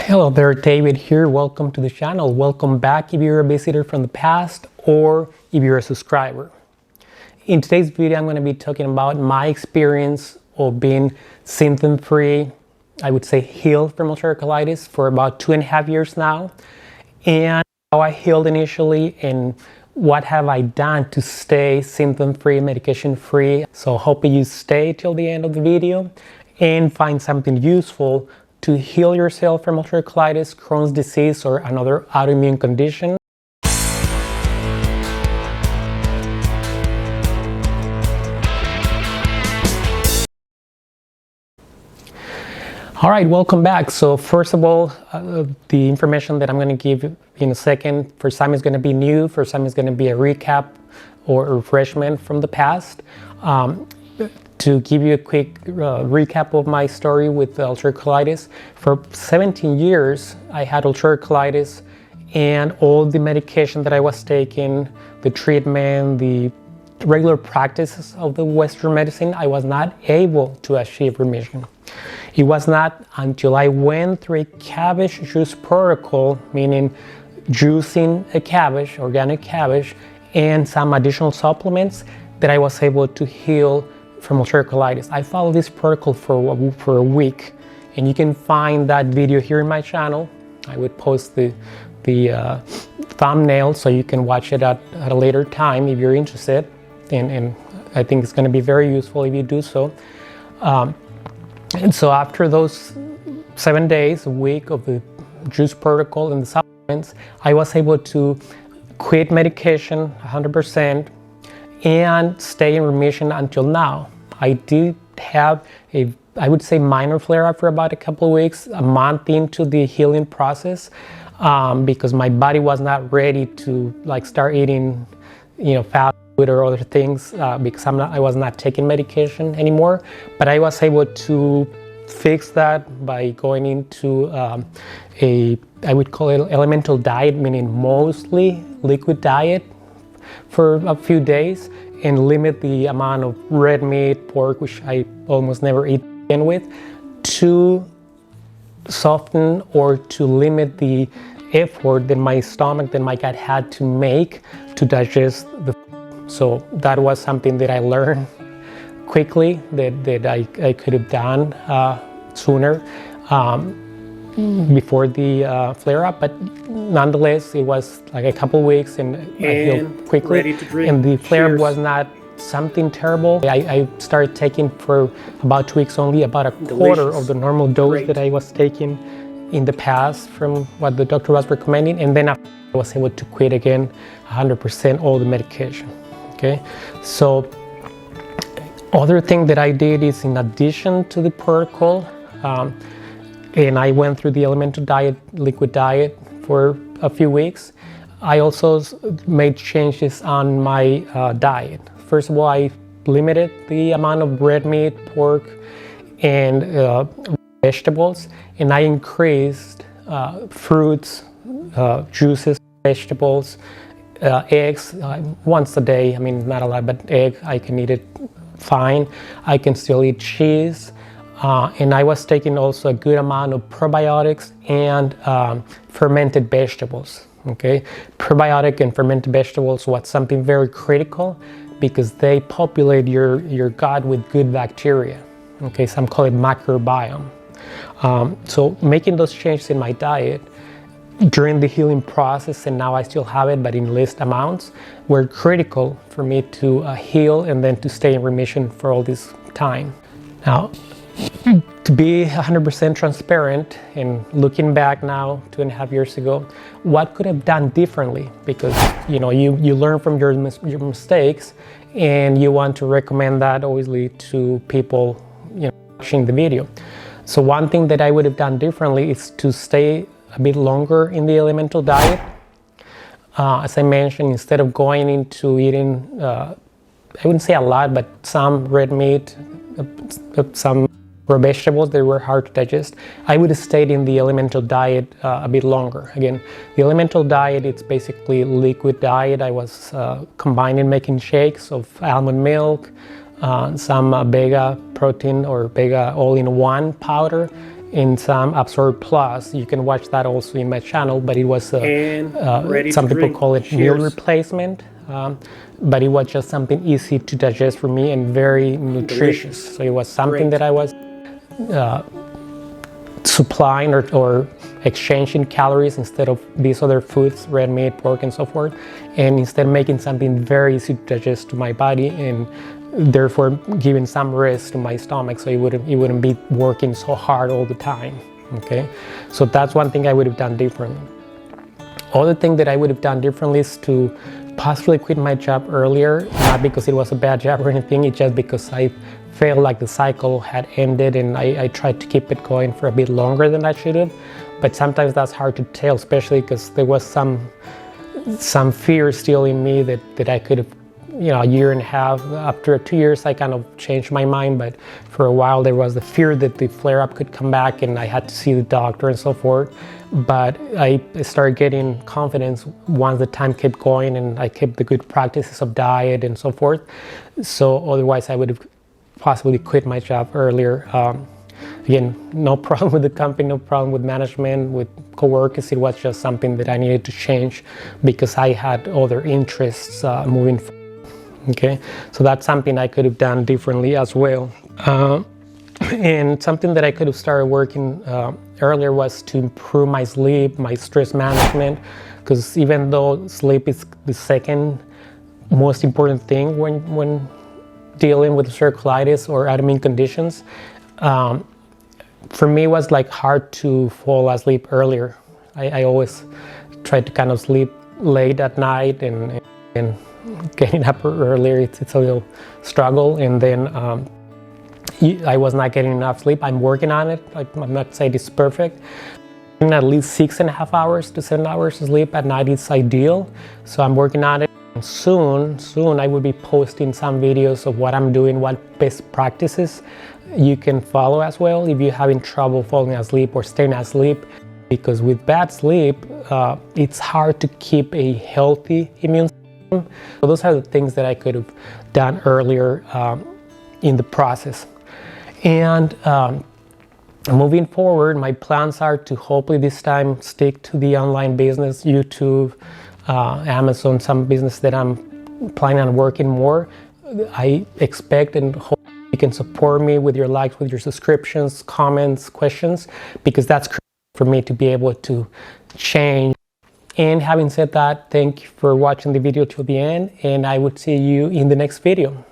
Hello there, David here. Welcome to the channel. Welcome back if you're a visitor from the past or if you're a subscriber. In today's video, I'm going to be talking about my experience of being symptom-free, I would say healed from ulcerative colitis for about 2.5 years now, and how I healed initially and what have I done to stay symptom-free, medication-free. So hoping you stay till the end of the video and find something useful to heal yourself from ulcerative colitis, Crohn's disease, or another autoimmune condition. All right, welcome back. So first of all, the information that I'm going to give in a second, for some is going to be new, for some is going to be a recap or a refreshment from the past. To give you a quick recap of my story with ulcerative colitis, for 17 years I had ulcerative colitis, and all the medication that I was taking, the treatment, the regular practices of the Western medicine, I was not able to achieve remission. It was not until I went through a cabbage juice protocol, meaning juicing a cabbage, organic cabbage, and some additional supplements, that I was able to heal from ulcerative colitis. I followed this protocol for a week, and you can find that video here in my channel. I would post the thumbnail so you can watch it at a later time if you're interested, and I think it's going to be very useful if you do so. And so after those 7 days, a week of the juice protocol and the supplements, I was able to quit medication 100% and stay in remission until now. I did have a, I would say, minor flare-up for about a couple of weeks, a month into the healing process, because my body was not ready to start eating, fast food or other things, because I was not taking medication anymore. But I was able to fix that by going into I would call it elemental diet, meaning mostly liquid diet for a few days, and limit the amount of red meat, pork, which I almost never eat to begin with, to soften or to limit the effort that my stomach, that my gut had to make to digest the food. So that was something that I learned quickly, that I could have done sooner, before the flare-up, but nonetheless it was like a couple weeks and I healed quickly, ready to drink. And the flare-up was not something terrible. I started taking for about 2 weeks only, about a quarter of the normal dose that I was taking in the past from what the doctor was recommending, and then I was able to quit again 100% all the medication. Okay, so other thing that I did is, in addition to the protocol, and I went through the elemental diet, liquid diet for a few weeks, I also made changes on my diet. First of all, I limited the amount of red meat, pork, and vegetables, and I increased fruits, juices, vegetables, eggs once a day. I mean, not a lot, but egg, I can eat it fine. I can still eat cheese. And I was taking also a good amount of probiotics and fermented vegetables. Okay, probiotic and fermented vegetables was something very critical because they populate your gut with good bacteria. Okay, some call it microbiome. So making those changes in my diet during the healing process, and now I still have it, but in less amounts, were critical for me to heal and then to stay in remission for all this time. Now, to be 100% transparent, and looking back now 2.5 years ago, what could I have done differently? Because you learn from your mistakes, and you want to recommend that obviously to people watching the video. So one thing that I would have done differently is to stay a bit longer in the elemental diet. As I mentioned, instead of going into eating, I wouldn't say a lot, but some red meat, some raw vegetables that were hard to digest, I would have stayed in the elemental diet a bit longer. Again, the elemental diet, it's basically liquid diet. I was combining, making shakes of almond milk, some Vega protein or Vega all-in-one powder, and some Absorb Plus. You can watch that also in my channel, but it was some people call it meal replacement, but it was just something easy to digest for me and very nutritious. So it was something that I was supplying or exchanging calories instead of these other foods, red meat, pork, and so forth, and instead making something very easy to digest to my body, and therefore giving some rest to my stomach, so it wouldn't be working so hard all the time. Okay, so that's one thing I would have done differently. Other thing that I would have done differently is to possibly quit my job earlier, not because it was a bad job or anything, it's just because I felt like the cycle had ended, and I tried to keep it going for a bit longer than I should have. But sometimes that's hard to tell, especially because there was some fear still in me that I could have, a year and a half. After 2 years, I kind of changed my mind, but for a while there was the fear that the flare-up could come back and I had to see the doctor and so forth. But I started getting confidence once the time kept going and I kept the good practices of diet and so forth. So otherwise I would have possibly quit my job earlier. Again, no problem with the company, no problem with management, with coworkers. It was just something that I needed to change because I had other interests moving forward. Okay, so that's something I could have done differently as well. And something that I could have started working earlier was to improve my sleep, my stress management, because even though sleep is the second most important thing when dealing with ulcerative colitis or autoimmune conditions, for me it was like hard to fall asleep earlier. I always tried to kind of sleep late at night, and getting up earlier, it's a little struggle. And then I was not getting enough sleep. I'm working on it. I'm not saying it's perfect. At least 6.5 hours to 7 hours of sleep at night is ideal. So I'm working on it. Soon I will be posting some videos of what I'm doing, what best practices you can follow as well if you're having trouble falling asleep or staying asleep. Because with bad sleep, it's hard to keep a healthy immune system. So those are the things that I could have done earlier in the process. And moving forward, my plans are to hopefully this time stick to the online business, YouTube, Amazon, some business that I'm planning on working more. I expect and hope you can support me with your likes, with your subscriptions, comments, questions, because that's critical for me to be able to change. And having said that, thank you for watching the video till the end, and I would see you in the next video.